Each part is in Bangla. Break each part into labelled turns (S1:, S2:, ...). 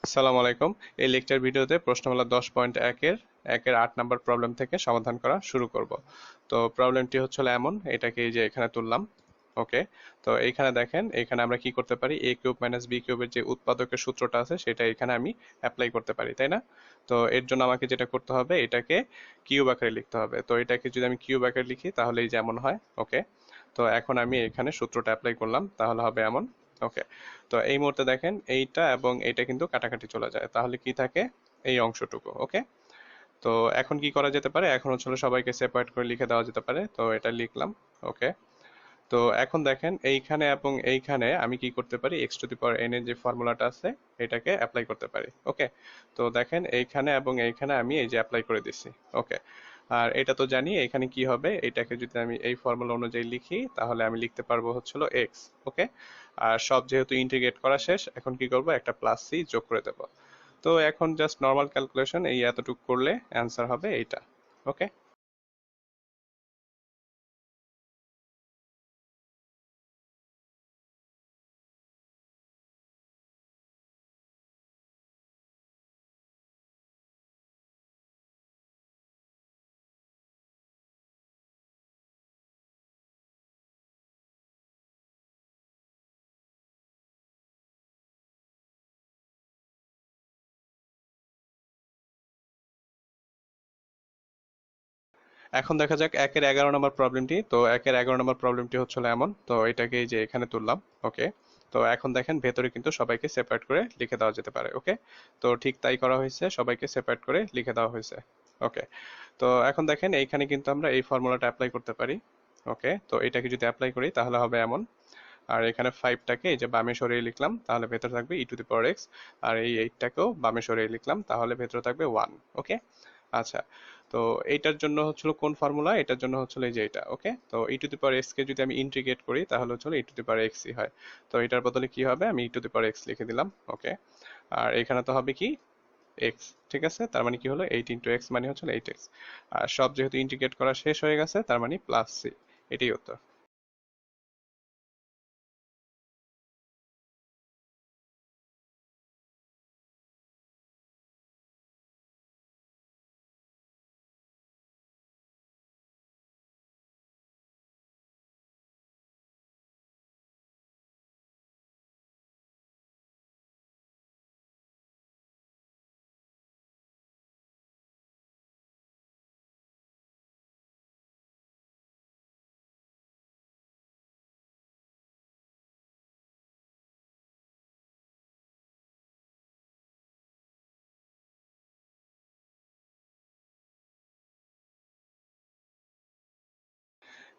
S1: আসসালামু আলাইকুম। এই লেকচার ভিডিওতে প্রশ্নমালা 10.1 এর 8 নম্বর প্রবলেম থেকে সমাধান করা শুরু করব। তো প্রবলেমটি হচ্ছে এমন, এটাকে এই যে এখানে তুললাম। ওকে, তো এইখানে দেখেন, এখানে আমরা কি করতে পারি, a কিউব মাইনাস বি কিউবের যে উৎপাদকের সূত্রটা আছে সেটা এখানে আমি অ্যাপ্লাই করতে পারি, তাই না? তো এর জন্য আমাকে যেটা করতে হবে, এটাকে কিউব আকারে লিখতে হবে। তো এটাকে যদি আমি কিউব আকারে লিখি তাহলে এই যেমন হয়। ওকে, তো এখন আমি এখানে সূত্রটা অ্যাপ্লাই করলাম, তাহলে হবে এমন। ওকে, তো এই মুহূর্তে দেখেন এইটা এবং এইটা কিন্তু কাটাকাটি চলে যায়, তাহলে কি থাকে, এই অংশটুকু। ওকে, তো এখন কি করা যেতে পারে, এখন হচ্ছে সবাইকে সেপারেট করে লিখে দেওয়া যেতে পারে, তো এটা লিখলাম। ওকে, তো এখন দেখেন এইখানে এবং এইখানে আমি কি করতে পারি, x to the power N এর যে ফর্মুলাটা আছে এটাকে অ্যাপ্লাই করতে পারি। ওকে, তো দেখেন এইখানে এবং এইখানে আমি এই যে অ্যাপ্লাই করে দিচ্ছি। ওকে, আর এটা তো জানি এখানে কি হবে, এটাকে যদি আমি এই ফর্মুলা অনুযায়ী লিখি তাহলে আমি লিখতে পারবো হচ্ছিল এক্স। ওকে, আর সব যেহেতু ইন্টিগ্রেট করা শেষ, এখন কি করব, একটা প্লাস সি যোগ করে দেব। তো এখন জাস্ট নর্মাল ক্যালকুলেশন, এই এতটুকু করলে অ্যান্সার হবে এইটা। ওকে, এখন দেখা যাক 1-11 নম্বর প্রবলেমটি। তো 1-11 নম্বর প্রবলেমটি হচ্ছিল এমন, তো এটাকে এই যে এখানে তুললাম। ওকে, তো এখন দেখেন ভেতরে কিন্তু সবাইকে সেপারেট করে লিখে দেওয়া যেতে পারে। ওকে, তো ঠিক তাই করা হয়েছে, সবাইকে সেপারেট করে লিখে দেওয়া হয়েছে। ওকে, তো এখন দেখেন এইখানে কিন্তু আমরা এই ফর্মুলাটা অ্যাপ্লাই করতে পারি। ওকে, তো এটাকে যদি অ্যাপ্লাই করি তাহলে হবে এমন। আর এখানে 5টাকে এই যে বামে সরিয়ে লিখলাম, তাহলে ভেতরে থাকবে ই টু দি পাওয়ার এক্স। আর এই 8টাকেও বামে সরিয়ে লিখলাম, তাহলে ভেতরে থাকবে 1। ওকে, আচ্ছা, তো এইটার জন্য হচ্ছিল কোন ফর্মুলা, এটার জন্য হচ্ছিল এই যে এটা। ওকে, তো ই টু দি পাওয়ার এক্স কে যদি আমি ইন্টিগ্রেট করি তাহলে হচ্ছিল ই টু দি পাওয়ার এক্সই হয়। তো এটার বদলে কি হবে, আমি ই টু দি পাওয়ার এক্স লিখে দিলাম। ওকে, আর এখানে তো হবে কি, এক্স। ঠিক আছে, তার মানে কি হলো 8 × x মানে হচ্ছে 8x। আর সব যেহেতু ইন্টিগ্রেট করা শেষ হয়ে গেছে, তার মানে প্লাস সি। এটাই উত্তর।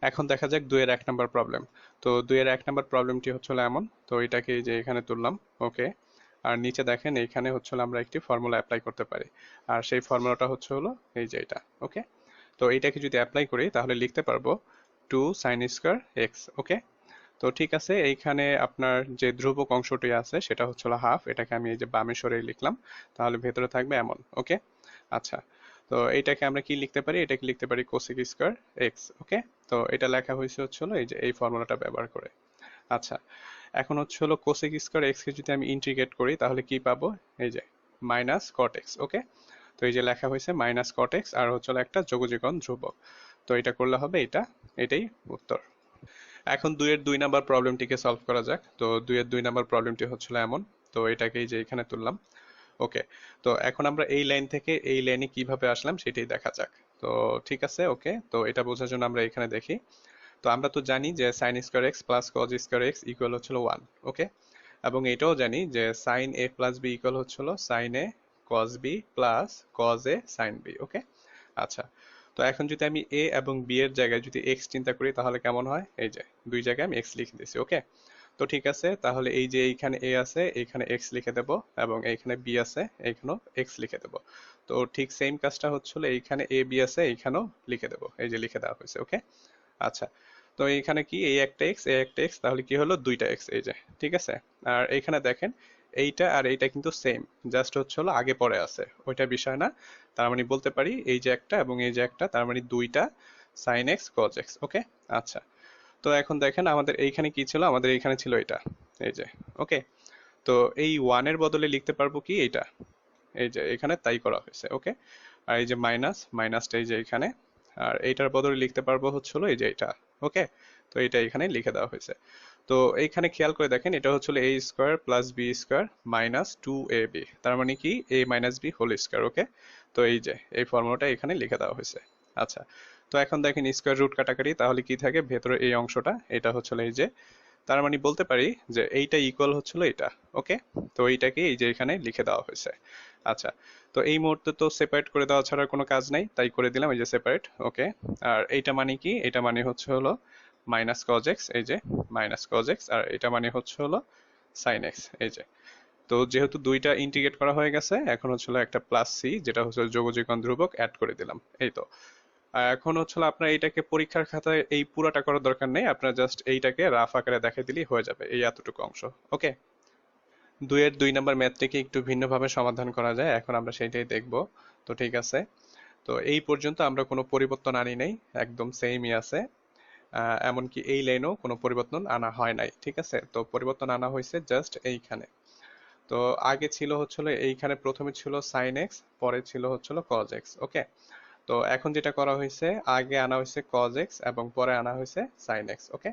S1: এখন দেখা যাক 2-1 নম্বর প্রবলেম। তো 2-1 নম্বর প্রবলেমটি হচ্ছিল এমন, তো এটাকে এই যে এখানে তুললাম। ওকে, আর নিচে দেখেন এইখানে হচ্ছিল আমরা একটি ফর্মুলা অ্যাপ্লাই করতে পারি। আর সেই ফর্মুলাটা হচ্ছে হলো এই যে এটা। ওকে, তো এইটাকে যদি অ্যাপ্লাই করি তাহলে লিখতে পারবো 2 sin² x। ওকে, তো ঠিক আছে, এইখানে আপনার যে ধ্রুবক অংশটি আছে সেটা হচ্ছে হলো হাফ, এটাকে আমি এই যে বামে সরিয়ে লিখলাম, তাহলে ভেতরে থাকবে এমন। ওকে, আচ্ছা, তো এইটাকে আমরা কি লিখতে পারি, এটাকে লিখতে পারি cos²x। ওকে, তো এটা লেখা হয়েছে হচ্ছে হলো এই যে এই ফর্মুলাটা ব্যবহার করে। আচ্ছা, এখন হচ্ছে হলো cos² x কে যদি আমি ইন্টিগ্রেট করি তাহলে কি পাবো, এই যে মাইনাস কট এক্স। ওকে, তো এই যে লেখা হয়েছে মাইনাস কট এক্স, আর হচ্ছে হলো একটা যোগজীকরণ ধ্রুবক। তো এটা করলে হবে এটা, এটাই উত্তর। এখন 2-2 নম্বর প্রবলেমটিকে সলভ করা যাক। তো 2-2 নম্বর প্রবলেমটি হচ্ছিল এমন, তো এটাকেই যে এখানে তুললাম। ওকে, তো এখন আমরা এই লাইন থেকে এই লাইনে কিভাবে আসলাম সেটাই দেখা যাক। তো ঠিক আছে, ওকে, তো এটা বোঝার জন্য আমরা এখানে দেখি। তো আমরা তো জানি যে sin² x plus cos² x equal হচ্ছিল 1। ওকে, এবং এটাও জানি যে sin a plus b equal হচ্ছিল sin a cos b plus cos a sin b। ওকে, আচ্ছা, তো এখন যদি আমি a এবং b এর জায়গায় যদি x চিন্তা করি তাহলে কেমন হয়, এই যে দুই জায়গায় আমি x লিখে দিয়েছি। ওকে, তো ঠিক আছে, তাহলে এই যে এইখানে a আছে, এইখানে x লিখে দেব, এবং এইখানে b আছে, এইখানেও x লিখে দেব। তো ঠিক সেম কাজটা হচ্ছিল, এইখানে a b আছে, এইখানেও লিখে দেব, এই যে লিখে দেওয়া হয়েছে। ওকে, আচ্ছা, তো এইখানে কি এই একটা এক্স, এই একটা এক্স, তাহলে কি হলো দুইটা এক্স, এই যে। ঠিক আছে, আর এইখানে দেখেন এইটা আর এইটা কিন্তু সেম, জাস্ট হচ্ছে হলো আগে পরে আছে, ওইটা বিষয় না। তার মানে বলতে পারি এই যে একটা এবং এই যে একটা, তার মানে দুইটা সাইন এক্স কজ এক্স। ওকে, আচ্ছা, তো এখন দেখেন আমাদের এইখানে কি ছিল, আমাদের এইখানে ছিল এটা, এই যে। ওকে, তো এই ওয়ানের বদলে লিখতে পারবো কি এটা, এই যে এখানে তাই করা হয়েছে। ওকে, আর এই যে মাইনাস, মাইনাসটা এই যে এখানে, আর এইটার বদলে লিখতে পারবো হচ্ছিল এই যে এটা। ওকে, তো এটা এখানে লিখে দেওয়া হয়েছে। তো এইখানে খেয়াল করে দেখেন, এটা হচ্ছিল a square plus B square minus 2ab, তার মানে কি a minus B whole square. Okay, তো এই যে এই ফর্মুলাটা এখানে লিখে দেওয়া হয়েছে। আচ্ছা, তো এখন দেখেন স্কোয়ার রুট কাটাকাটি, তাহলে কি থাকে ভেতরে এই অংশটা, এটা হচ্ছিল এই যে, তার মানে বলতে পারি যে এইটা ইকুয়াল হচ্ছিল এটা। ওকে, তো এইটাকে এই যে এখানে লিখে দেওয়া হয়েছে। আচ্ছা, তো এই মুহূর্তে তো সেপারেট করে দেওয়া ছাড়া কোনো কাজ নাই, তাই করে দিলাম এই যে সেপারেট। ওকে, আর এইটা মানে কি, এটা মানে হচ্ছে হলো মাইনাস কজ এক্স, এই যে মাইনাস কজ এক্স, আর এটা মানে হচ্ছে হলো সাইন এক্স, এই যে। তো যেহেতু দুইটা ইন্টিগ্রেট করা হয়ে গেছে, এখন হচ্ছিল একটা প্লাস সি, যেটা হচ্ছে যোগজীকরণ ধ্রুবক, অ্যাড করে দিলাম, এই তো। আর এখন হচ্ছিল আপনার এইটাকে পরীক্ষার খাতায় এই পুরাটা করার দরকার নেই, আপনার জাস্ট এইটাকে রাফ আকারে দেখাই দিলেই হয়ে যাবে, এই এতটুকু অংশ। ওকে, 2 নম্বর ম্যাথটিকে একটু ভিন্নভাবে সমাধান করা যায়, এখন আমরা সেইটাই দেখব। তো ঠিক আছে, তো এই পর্যন্ত আমরা কোনো পরিবর্তন আনি নাই, একদম সেমই আছে। এমনকি এই লাইনেও কোনো পরিবর্তন আনা হয় নাই। ঠিক আছে, তো পরিবর্তন আনা হয়েছে জাস্ট এইখানে। তো আগে ছিল হচ্ছিল এইখানে, প্রথমে ছিল সাইন এক্স, পরে ছিল হচ্ছিল কজ এক্স। ওকে, তো এখন যেটা করা হয়েছে, আগে আনা হয়েছে কজ এক্স এবং পরে আনা হয়েছে সাইন এক্স। ওকে,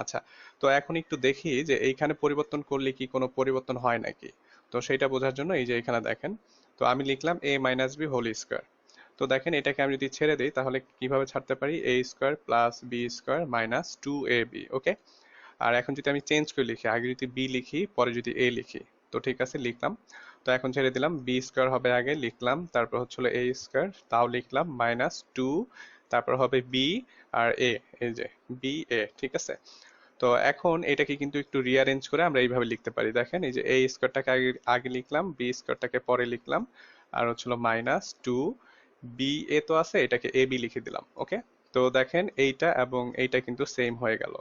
S1: আচ্ছা, তো এখন একটু দেখি যে এইখানে পরিবর্তন করলে কি কোনো পরিবর্তন হয় নাকি। তো সেটা বোঝার জন্য এই যে এখানে দেখেন, তো আমি লিখলাম a minus B whole square. তো দেখেন এটাকে আমি যদি ছেড়ে দিই, তাহলে কিভাবে ছাড়তে পারি, a square plus B square minus 2ab। Okay, আর এখন যদি আমি চেঞ্জ করে লিখি, আগে যদি বি লিখি পরে যদি এ লিখি, তো ঠিক আছে লিখলাম। তো এখন ছেড়ে দিলাম, বি স্কোয়ার হবে আগে লিখলাম, তারপর হচ্ছিল এ স্কোয়ার, তাও লিখলাম, মাইনাস 2, তারপর হবে বি আর এ, এই যে বি এ। ঠিক আছে, তো এখন এটাকে কিন্তু একটু রিঅ্যারেঞ্জ করে আমরা এইভাবে লিখতে পারি। দেখেন এই যে এ স্কোয়ারটাকে আগে আগে লিখলাম, বি স্কোয়ারটাকে পরে লিখলাম, আর হচ্ছিল মাইনাস 2, বি এ তো আছে, এটাকে এ বি লিখে দিলাম। ওকে, তো দেখেন এইটা এবং এইটা কিন্তু সেম হয়ে গেল।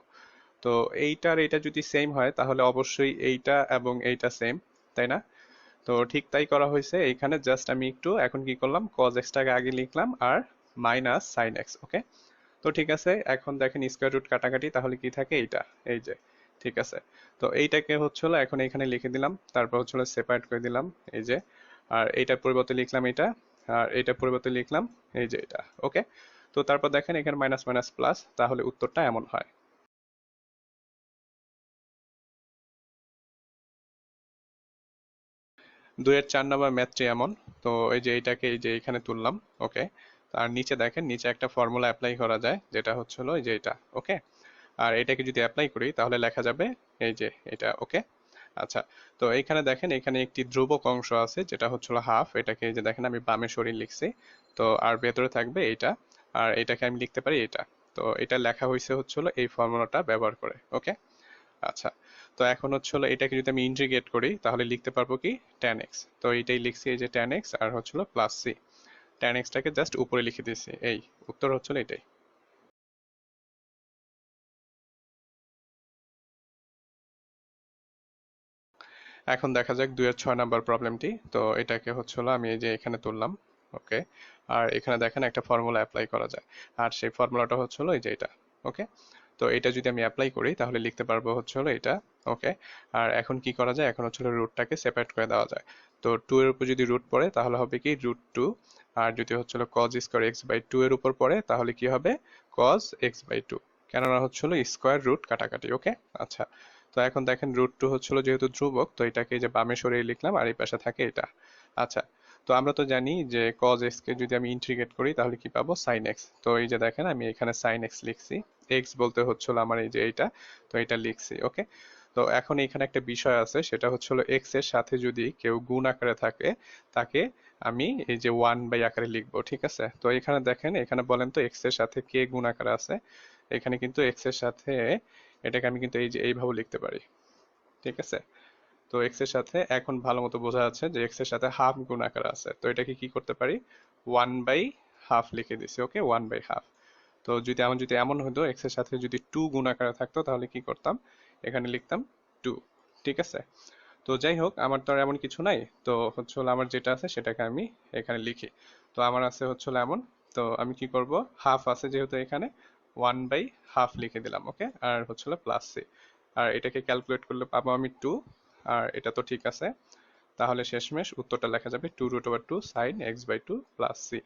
S1: তো এইটার এইটা যদি সেম হয়, তাহলে অবশ্যই এইটা এবং এইটা সেম, তাই না? তো ঠিক তাই করা হয়েছে এইখানে, জাস্ট আমি একটু এখন কি করলাম, কজ এক্সটাকে আগে লিখলাম আর মাইনাস সাইন এক্স। ওকে, তো ঠিক আছে, এখন দেখেন স্কোয়ার রুট কাটাকাটি, তাহলে কি থাকে এইটা, এই যে। ঠিক আছে, তো এইটাকে হচ্ছিল এখন এখানে লিখে দিলাম, তারপর হচ্ছিল সেপারেট করে দিলাম, এই যে। আর এইটার পরিবর্তে লিখলাম এটা, আর এইটার পরিবর্তে লিখলাম এই যে এটা। ওকে, তো তারপর দেখেন এখানে মাইনাস মাইনাস প্লাস, তাহলে উত্তরটা এমন হয়। 4 নম্বর ম্যাথটি এমন। তো এই যে এইটাকে এই যে এখানে তুললাম। ওকে, আর নিচে দেখেন, নিচে একটা ফর্মুলা অ্যাপ্লাই করা যায়, যেটা হচ্ছে হলো এই যে এটা। ওকে, আর এটাকে যদি অ্যাপ্লাই করি তাহলে লেখা যাবে এই যে এটা। ওকে, আচ্ছা, তো এইখানে দেখেন, এখানে একটি ধ্রুবক অংশ আছে যেটা হচ্ছিল হাফ, এটাকে এই যে দেখেন আমি বামে সরিয়ে লিখছি। তো আর ভেতরে থাকবে এটা, আর এটাকে আমি লিখতে পারি এটা। তো এটা লেখা হয়েছে হচ্ছিল এই ফর্মুলাটা ব্যবহার করে। ওকে, আচ্ছা, তো এখন হচ্ছে হলো এটাকে যদি আমি ইন্টিগ্রেট করি, তাহলে লিখতে পারবো কি tan x। তো এইটাই লিখছি, এই যে tan x, আর হচ্ছিল প্লাস সি, tan x টাকে জাস্ট উপরে লিখে দিয়েছি, এই উত্তর হচ্ছিল এটাই। এখন দেখা যাক 6 নম্বর প্রবলেমটি। তো এটাকে হচ্ছে হলো আমি এই যে এখানে তুললাম। ওকে, আর এখানে দেখেন একটা ফর্মুলা অ্যাপ্লাই করা যায়, আর সেই ফর্মুলাটা হচ্ছে হলো এই যে এটা। ওকে, তো এটা যদি আমি অ্যাপ্লাই করি তাহলে লিখতে পারবো হচ্ছে হলো এটা। ওকে, আর এখন কি করা যায়, এখন হচ্ছে হলো রুটটাকে সেপারেট করে দেওয়া যায়। তো 2 এর উপর যদি রুট পড়ে তাহলে হবে কি √2, আর যদি হচ্ছে হলো cos স্কয়ার x/2 এর উপর পড়ে তাহলে কি হবে cos x/2, কেননা হচ্ছে হলো স্কয়ার রুট কাটাকাটি। ওকে, আচ্ছা, তো এখন দেখেন √2 হচ্ছিল যেহেতু ধ্রুবক, তো এটাকে এই যে বামে সরিয়ে লিখলাম, আর এই পাশে থাকে এটা। আচ্ছা, তো আমরা তো জানি যে cos x কে যদি আমি ইন্টিগ্রেট করি তাহলে কি পাবো sin x। তো এই যে দেখেন আমি এখানে sin x লিখছি, x বলতে হচ্ছিল আমার এই যে এইটা, তো এটা লিখছি। ওকে, তো এখন এখানে একটা বিষয় আছে, সেটা হচ্ছিল x এর সাথে যদি কেউ গুণ আকারে থাকে, তাকে আমি এই যে 1 বাই আকারে লিখবো। ঠিক আছে, তো এখানে দেখেন, এখানে বলেন তো x এর সাথে কে গুণ আকারে আছে। এখানে কিন্তু x এর সাথে, এটাকে আমি কিন্তু এই যে এইভাবে লিখতে পারি। ঠিক আছে, তো x এর সাথে এখন ভালো মতো বোঝা যাচ্ছে যে x এর সাথে হাফ গুণ আকারে আছে, তো এটাকে কি করতে পারি, 1/2 লিখে দিছি। ওকে, 1/2। তো যদি এমন হতো x এর সাথে যদি 2 গুণ আকারে থাকতো, তাহলে কি করতাম, এখানে লিখতাম 2। ঠিক আছে, তো যাই হোক, আমার তো আর এমন কিছু নাই, তো হচ্ছে হলো আমার যেটা আছে সেটাকে আমি এখানে লিখি। তো আমার আছে হচ্ছে হলো এমন, তো আমি কি করব, হাফ আছে যেহেতু এখানে, 1/2 লিখে দিলাম। ওকে, আর হচ্ছে হলো প্লাস সি, আর এটাকে ক্যালকুলেট করলে পাবো আমি 2, আর এটা তো ঠিক আছে। তাহলে শেষমেশ উত্তরটা লেখা যাবে 2√2 sin x/2 প্লাস সি।